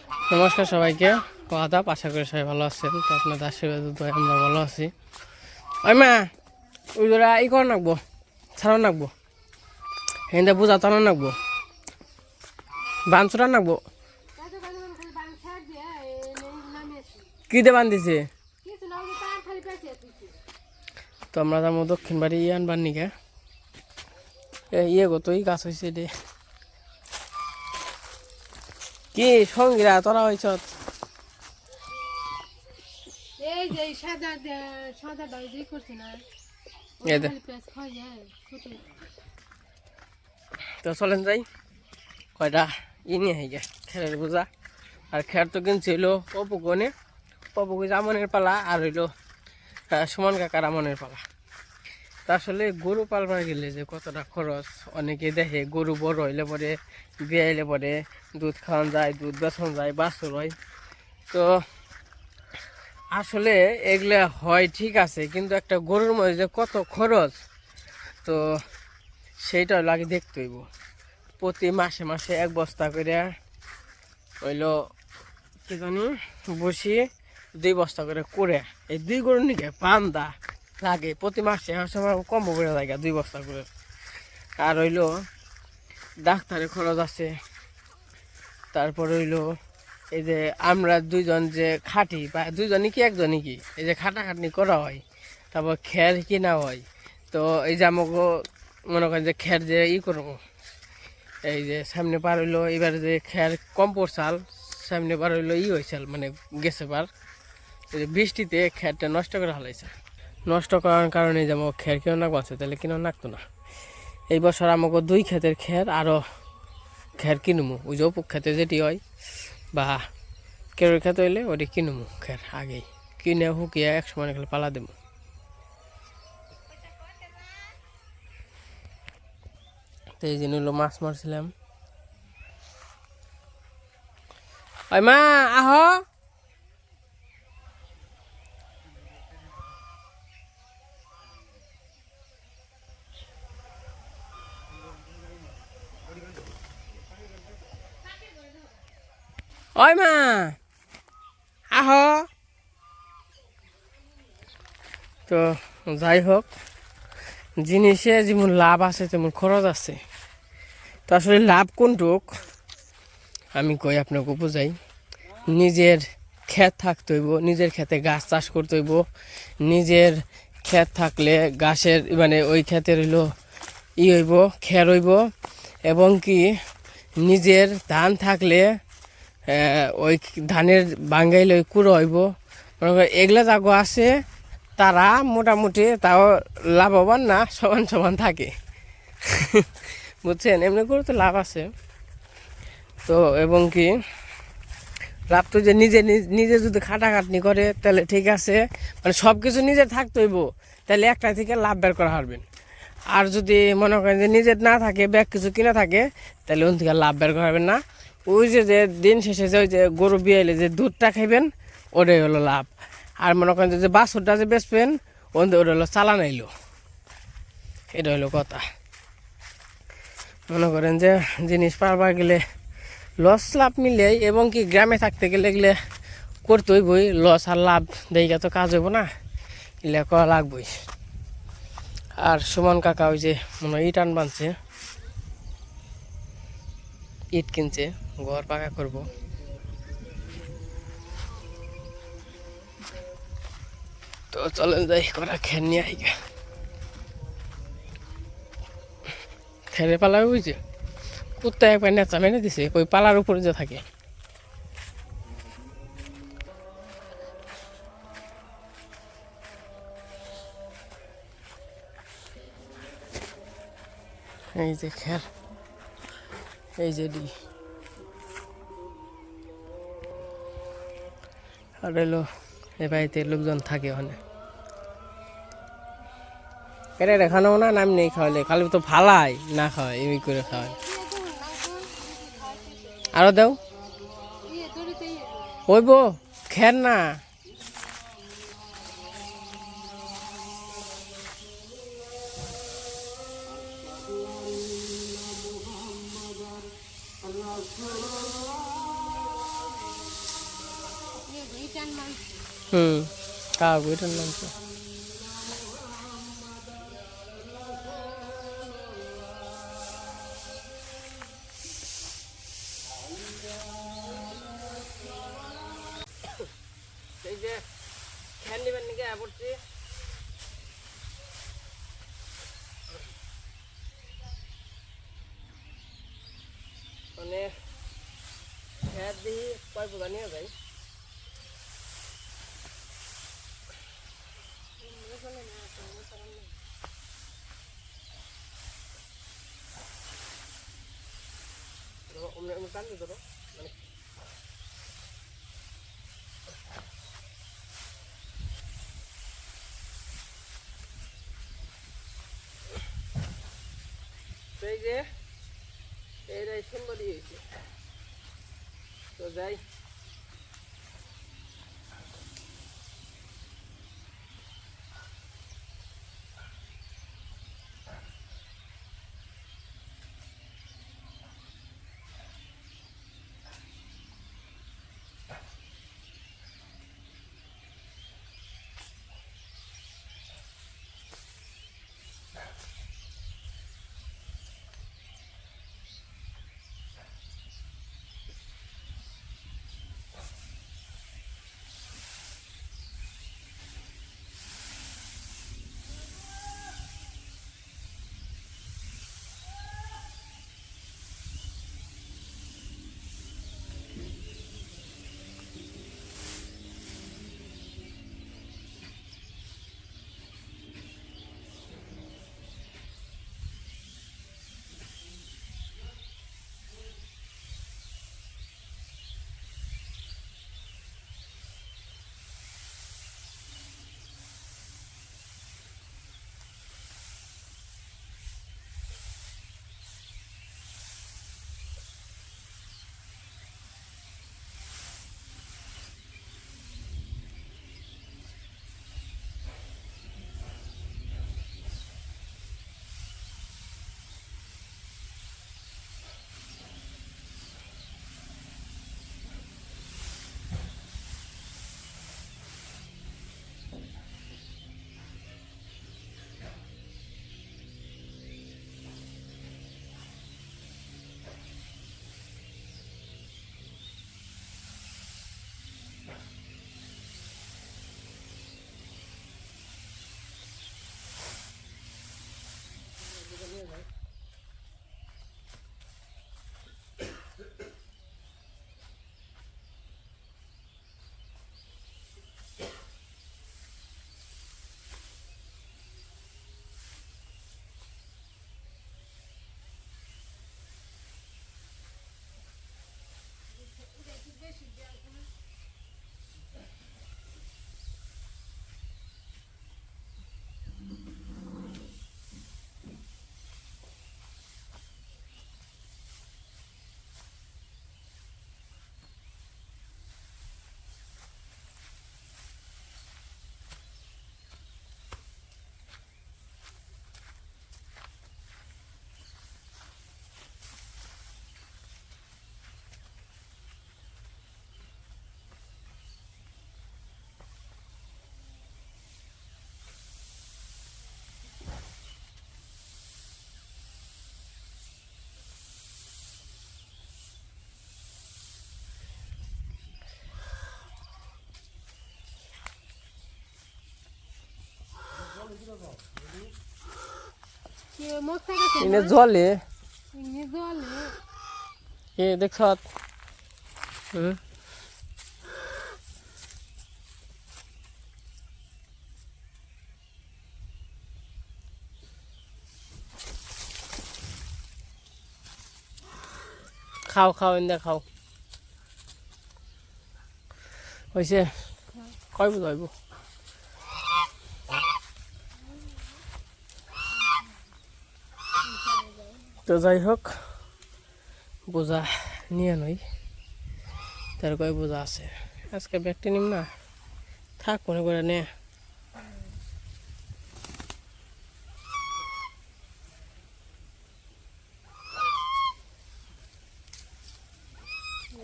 নমস্কার সবাইকে, আদাব। আশা করি সবাই ভালো আছেন। তো আপনাদের আশীর্বাদ দোয়ায় আমরা ভালো আছি। ওই মা, ওই ধরা ই করা নাকবো, ছাড়া নাকবো, হেন্দা বোঝা টানা নাকবো, বানচুরা নাকবো। কি দিয়ে বান্ধিছে? তো আমরা যাবো দক্ষিণ বাড়ি ইয়ে আনবার নিকে। ইয়ে গো তো গাছ হয়েছে রে। কি সঙ্গীরা তোরা হয়েছ? তো চলেন যাই, কয়টা ই নিয়ে হয়ে গে খেরের বোঝা। আর খের তো কিনছিল পপুকনে, পপুকে আমনের পালা আর হইলো সুমন কাকার আমনের পালা। তা আসলে গরু পালবার গেলে যে কতটা খরচ, অনেকে দেখে গরু বড় হইলে পরে বিয়াইলে পরে দুধ খাওয়ান যায়, দুধ বেচন যায়, বাছুর হয়। তো আসলে এগুলা হয় ঠিক আছে, কিন্তু একটা গরুর মধ্যে যে কত খরচ, তো সেইটা লাগে দেখতে হইব। প্রতি মাসে মাসে এক বস্তা করে হইলো কি জানি বসি 2 বস্তা করে এই 2 গরুর নিকে বান্দা লাগে প্রতি মাসে সময় কম পড়ে যায় 2 বস্তা করে। আর হইলো ডাক্তারের খরচ আছে। তারপর হইলো এই যে আমরা দুইজন যে খাটি বা দুইজনই কি একজনই কি এই যে খাটাখাটনি করা হয়, তারপর খের কিনা হয়। তো এই যে আমাকে মনে করেন যে খের যে ই করবো, এই যে সামনে পার হইলো এবার যে খের কম্পোর চাল সামনে পার হইলো ই হয়েছিল, মানে গেছে পার বৃষ্টিতে খেরটা নষ্ট করে হালাইছে। নষ্ট করার কারণে যে আমাকে খের কেউ নাক বাঁচে, তাহলে কিনেও নাকতো না। এই বছর আমাকে 2 ক্ষেতের খের আরও খের কিনবো, ওই যে অপুক খেতে যেটি হয় বা কেউ খেতে হইলে ওটি কিনবো খের আগেই কিনে হুকিয়ে 1 সময় খেলে পালা দেবো। তো এই জন্য হলো মাছ মারছিলাম। ওই মা আহ, ওই মা আহ। তো যাই হোক, জিনিসে যেমন লাভ আছে তেমন খরচ আছে। তো আসলে লাভ কোনটুক আমি কই আপনাকে বুঝাই। নিজের ক্ষেত থাকতে হইব, নিজের ক্ষেতে গাছ চাষ করতে হইব। নিজের ক্ষেত থাকলে গাছের মানে ওই ক্ষেতের হইলো ই হইব, খের হইব। এবং কি নিজের ধান থাকলে ওই ধানের বাঙ্গাইলে ওই কুড়ো হইব। এগুলা জাগো আছে, তারা মোটামুটি তাও লাভবান না, সমান সমান থাকে। বুঝছেন, এমনি করে তো লাভ আছে। তো এবং কি লাভ তো যে নিজে নিজে যদি খাটাখাটনি করে তাহলে ঠিক আছে, মানে সব কিছু নিজের থাকতে হইব, তাহলে একটা থেকে লাভ বের করা হারবেন। আর যদি মনে করেন যে নিজের না থাকে, ব্যাগ কিছু কিনা থাকে, তাহলে ওন থেকে লাভ বের করা হবেন না। ওই যে দিন শেষে যে ওই যে গরু বিয়াইলে যে দুধটা খাইবেন, ওটাই হলো লাভ। আর মনে করেন যে বাছুরটা যে বেচবেন, ওটা হলো চালান আইলো। এটা হলো কথা। মনে করেন যে জিনিস পারবার গেলে লস লাভ মিলে, এবং কি গ্রামে থাকতে গেলে এগুলো করতে হইবই। লস আর লাভ দেখা তো কাজ হইব না, এগুলো করা লাগবই। আর সুমন কাকা ওই যে মনে হয় ইট বানছে, ইট কিনছে, ঘর পাকা করব। তো চলেন যাই করা খের নিয়ে আই। খেরে পালা বুঝছে কুত্তা একবার নেচা মেনে দিছে, ওই পালার উপরে যে থাকে। এই যে খের, এই যে ডি আর এলো এই বাড়িতে লোকজন থাকে ওখানে। এটা দেখানো না নাম নেই খাওয়ালে, খালি তো ভালাই না খাওয়াই, এমনি করে খাওয়াই। আরো দেও হইব, খের না। কাকু এটার মাংস। এই যে ফ্যান নিবেন নাকি পড়ছি মানে ফ্যান দিয়ে কয় বোঝা নিয়ে যাই টান ধরো মানে এই যে এইটাই সুন্দরই হয়েছে তো যাই এনে জলে এ দেখছ খাও খাও এনে খাও হয়েছে কয় বুঝাইব তো যাই হোক বোঝা নিয়ে নই তার কয় বোঝা আছে আজকে ব্যাগটি নিম না থাক মনে করে নে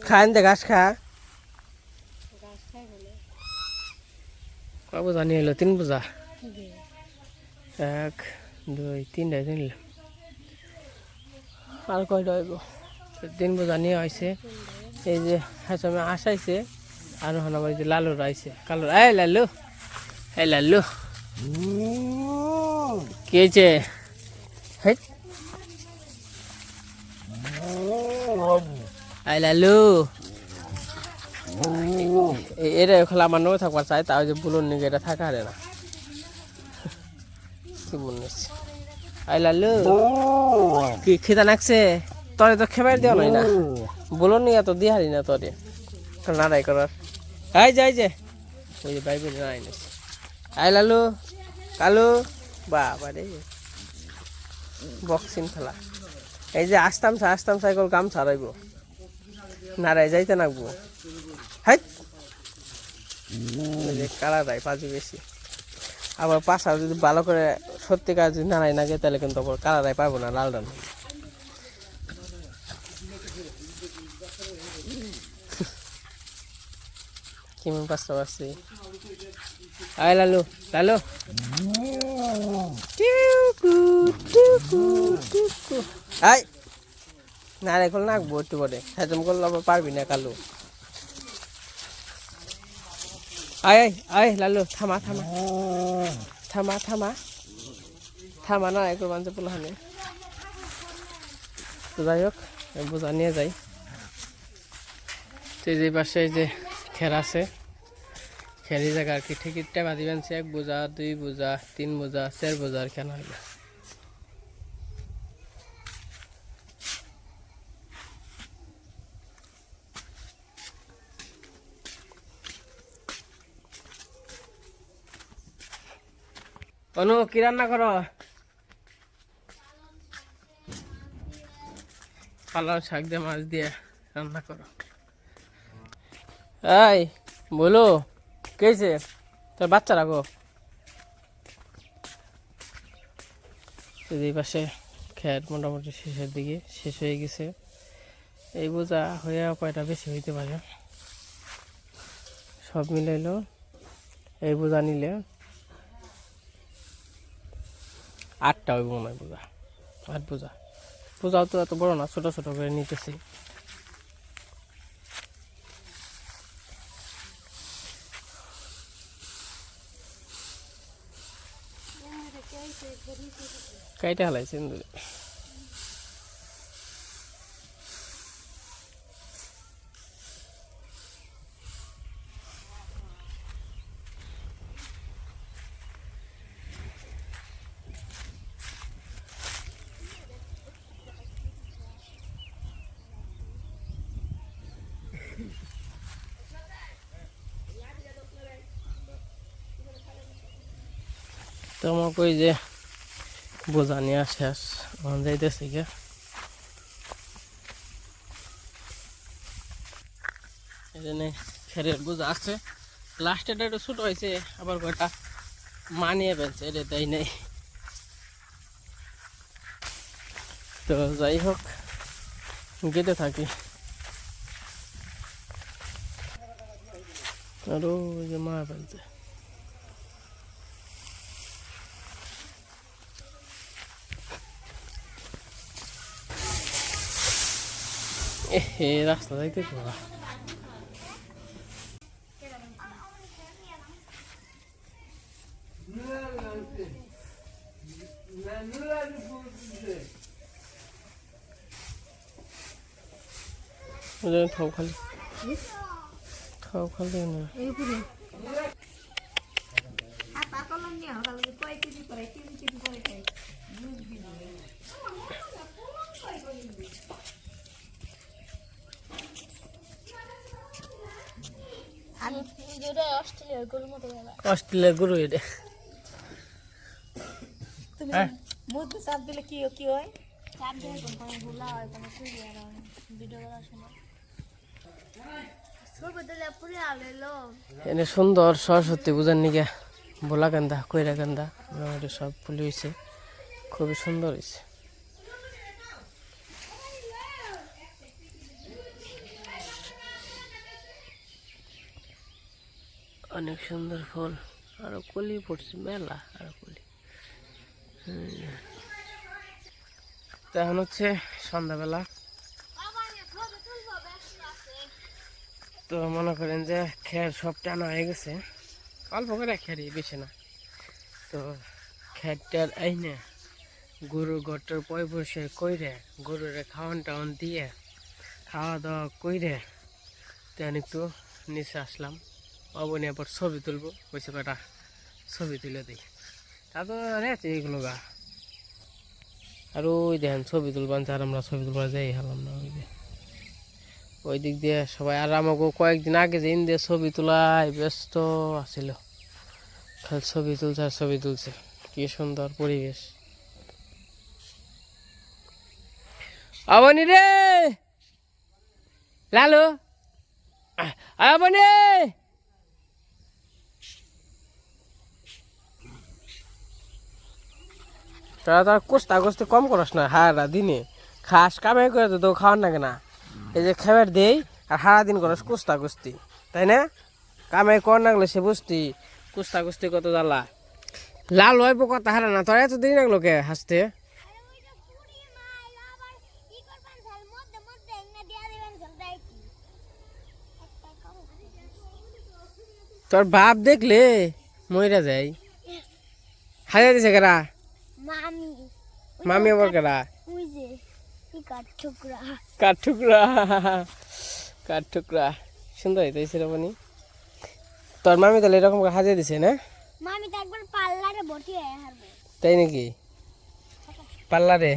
খান দে ঘাস খা বোঝা নিয়ে এলো 3 বোঝা 1 2 3 নিলাম আর কয়টা হইব 3 বোঝা নিয়ে আইছে এই যে হাসামে আসাইছে আর হন আমার যে লালু আইছে কালো এই লালু কি হয়েছে এই লালু এটা খেলা আমার নয় থাকবার চাই তাও যে বুলুন নিগে এটা থাকা হারে না কি মনে হচ্ছে আই লালু কি খিদা নাকছে তোরে তো খেবার দেওয়া নয় না বুলুন নিয়ে তো দিয়ে হারি না তোরে নাড়াই করার আই যাই যে ওই যে বাইবেল নাই নিছে আই লালু কালু বাবা রে বক্সিং খেলা এই যে আসতাম সাইকেল গাম ছাড়াইব নাড়াই যাইতে নাকবো হাই কালা দেয় পাঁচি বেশি আবার পাশা যদি ভালো করে সত্যিকার যদি নাড়াই নাগে তাহলে কিন্তু আবার কালা দেয় পাবো না লাল ডান কেমন পাঁচটা পাচ্ছি আয় লালু আয় নারিকেল নাকবো একটু করে হেজম করলে আবার পারবি না কালু আয় আয় লালু থামা না একটু বাঞ্চে পোলাহানে তো যাই হোক বোঝা নিয়ে যাই তো যে পাশে যে খের আছে খেরি জায়গা আর কি টিকিটটা বাঁধিবেন 1 বোঝা 2 বোঝা 3 বোঝা 4 বোঝা আর কেন হইল অনু কি রান্না করো পালং শাক দিয়ে মাছ দিয়ে রান্না করো এই বলো কেছে তোর বাচ্চা রাখো এই পাশে খের মোটামুটি শেষের দিকে শেষ হয়ে গেছে এই বোঝা হয়ে কয়টা বেশি হইতে পারে সব মিলাইলো এই বোঝা নিলে 8টা হইব মনে হয় বোঝা 8 বোঝাও তো এত বড় না ছোট ছোট করে নিতেছি কাইটা হালাইছে তো আমাকে ওই যে বোঝা নিয়ে শেষ যাইতেছি গে এখানে খেরের বোঝা আছে লাস্টেটা একটু ছোট হয়েছে আবার কয়টা মানিয়ে ফেলছে এটা তাই নেই তো যাই হোক গেতে থাকি আরো ওই যে মা ফেলছে রাস্তা যাইতে পারা খাও খালি না অস্ট্রেলিয়ার গরু এটা মুখে চাপ দিলে কি হয় চাপ দিলে কোনো ভুলা হয় কোনো সুবিধা হয় ভিডিও করার সময় ছবি দিলে পুরো আলো এনে সুন্দর সরস্বতী পূজার নিকে ভোলা কান্দা কইরা কান্দা মোটামুটি সব ফুল হয়েছে খুবই সুন্দর হয়েছে অনেক সুন্দর ফুল আরো কলি পড়ছে মেলা, আরো কলি। তো এখন হচ্ছে সন্ধ্যাবেলা। তো মনে করেন যে খের সব টানা হয়ে গেছে, অল্প করে খেরই, বেশি না। তো খেরটার এই না গরুর ঘরটার পরিবেশে কইরে গরুরে খাওয়ান টাওয়ান দিয়ে খাওয়া দাওয়া কইরে তেন একটু নিচে আসলাম। অবনি আবার ছবি তুলবো, কইছে কটা ছবি তুলে দিই। তা তো রেছে এইগুলো গা। আর ওই দেখেন ছবি তুলবান, আর আমরা ছবি তুলবা যাই হলাম না। ওই যে ওই দিক দিয়ে সবাই, আর আমাকে কয়েকদিন আগে যে ইন্ডিয়া ছবি তোলায় ব্যস্ত আছিল, খালি ছবি তুলছে আর ছবি তুলছে। কি সুন্দর পরিবেশ। আবনি রে লালু, আবনি তোরা তো কুস্তা কুস্তি কম করস না। হারা দিনে খাস কামাই করে তো খাওয়ার না কেনা, এই যে খাবার দেই আর সারা দিন করস কুস্তা কুস্তি, তাই না? কামাই কর না গেলে সে বুঝতি কুস্তা কুস্তি কত জ্বালা। লাল হইব কথা হারা না, তোরা এত দিন লাগলো কে হাসতে? তোর বাপ দেখলে মইরা যাই। হাজার দিছে কেরা? মামি মামি আবার কেরা? ওই যে কাঠ ঠুকরা। কাঠ ঠুকরা, কাঠ ঠুকরা সুন্দর হইতেছে রে বনি। তোর মামি তাহলে এরকম হাজিয়ে দিছে না? মামি তো একবার পার্লারে ভর্তি হয়ে হারবে। তাই নাকি? পার্লারে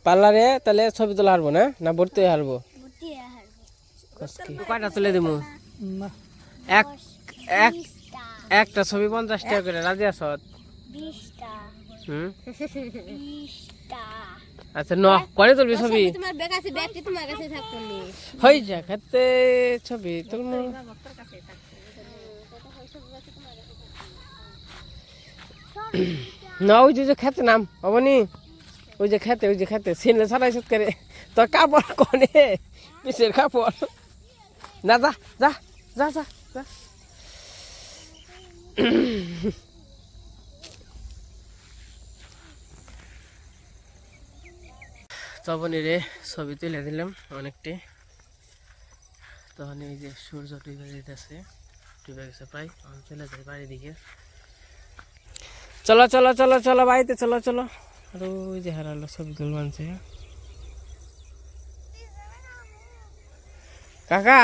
পার্লারে তাহলে ছবি তোলা হারবো না, না ভর্তি হয়ে হারবো? ভর্তি হয়ে হারবে। কয়টা তুলে দিমু? এক এক একটা ছবি 50 টাকা করে, রাজি আছ? 20টা। হুম 20টা। আচ্ছা ন করে তুলবি ছবি? তোমার ব্যাগ আছে, ব্যাগটি তোমার কাছে থাকতো নি। হই যা খেতে ছবি তুলমু। না ওই যে খেতে নাম হবনি, ওই যে খেতে সিনলে ছাড়াই সুত করে তোর কাপড় কনে পিসের কাপড় না। যা যা যা যা যা। তখন রে ছবি তুলে দিলাম অনেকটি। তখন এই যে সূর্য ডুবে যেতেছে, ডুবে গেছে প্রায়। চলে যাই বাড়ির দিকে। চলো চলো চলো চলো বাড়িতে চলো চলো। আর ওই যে হারালো ছবি তুলবানছে। কাকা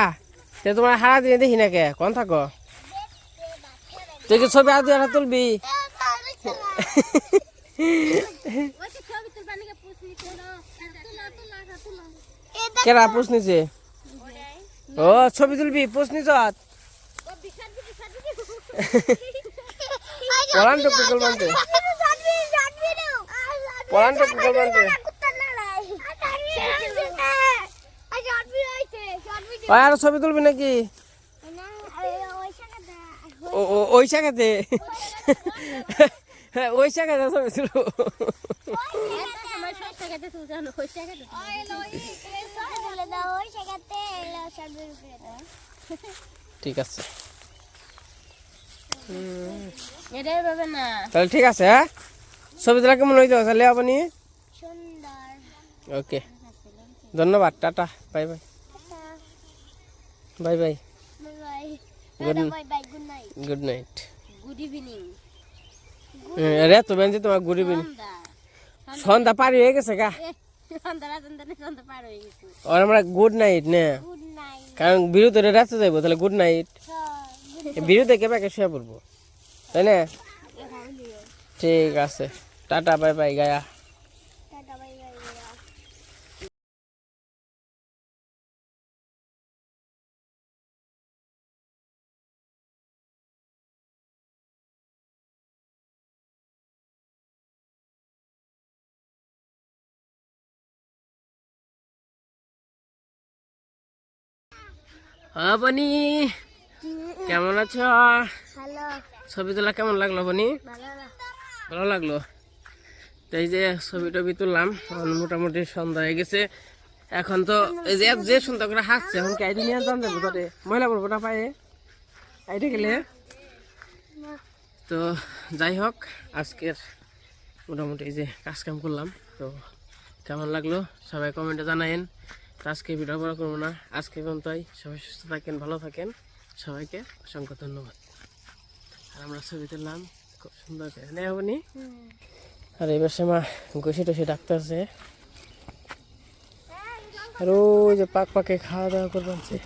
তে তোমার হারা দিয়ে দেখি না কে, কোন থাকো? তুই কি ছবি আজ হারা তুলবি? কেরা পুষ নিছে? ও ছবি তুলবি পুষ নিছ? পলান তো কুকল বানতে, পলান তো কুকল বানতে। আর ছবি তুলবি নাকি? ওই শাখাতে, ওই শাখাতে ছবি তুলবো। ঠিক আছে তাহলে, ঠিক আছে। হ্যাঁ ছবি তোলা কেমন হইতো তাহলে আপনি? ওকে ধন্যবাদ, tata, bye bye, bye bye, good night, good evening. রে তো বেঞ্চে তোমার গুড ইভিনিং। সন্ধ্যা পার হয়ে গেছে গা, আর আমরা গুড নাইট না, কারণ বিরুদ্ধে রাতে যাইবো, তাহলে গুড নাইট। বিরুদ্ধে কে পাকে শুয়ে পড়বো, তাই না? ঠিক আছে, টাটা, বাই বাই গায়া। বনি কেমন আছো? ছবি তোলা কেমন লাগলো বনি? ভালো লাগলো। তো এই যে ছবি টবি তুললাম, মোটামুটি সন্ধ্যা হয়ে গেছে। এখন তো এই যে যে সুন্দর করে হাসছে এখন কি আইডি নিয়ে জানতে ভিতরে ময়লা পড়বো না পায়ে আইডি গেলে। তো যাই হোক আজকের মোটামুটি এই যে কাজ কাম করলাম, তো কেমন লাগলো সবাই কমেন্টে জানাইন। তো আজকে ভিডিও বড় করবো না, আজকে পর্যন্তই। সবাই সুস্থ থাকেন, ভালো থাকেন, সবাইকে অসংখ্য ধন্যবাদ। আর আমরা ছবি তুললাম খুব সুন্দর করে, নেই হবনি। আর এবার সে মা ঘষে টসে ডাক্তার আছে, আর ওই যে পাক পাকে খাওয়া দাওয়া করবানছে।